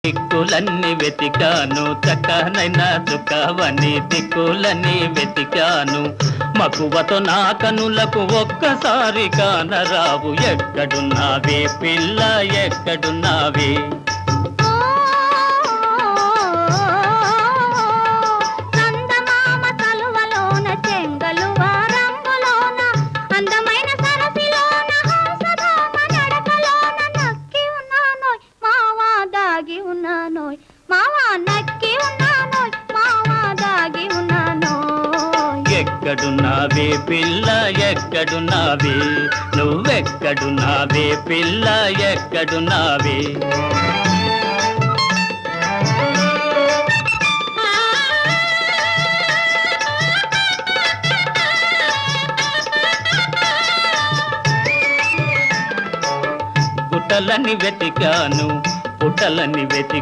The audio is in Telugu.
దిక్కులన్నీ వెతికాను చక్కనైన చుక్కవని దిక్కులన్నీ వెతికాను మకువతో నా కనులకు ఒక్కసారి కానరావు ఎక్కడున్నావే పిల్ల ఎక్కడున్నావే ఎక్కడున్నావే పిల్ల ఎక్కడున్నావే నువ్వెక్కడున్నావే పిల్ల ఎక్కడున్నావే గుట్టలని వెతికాను పుట్టలని వెతికాను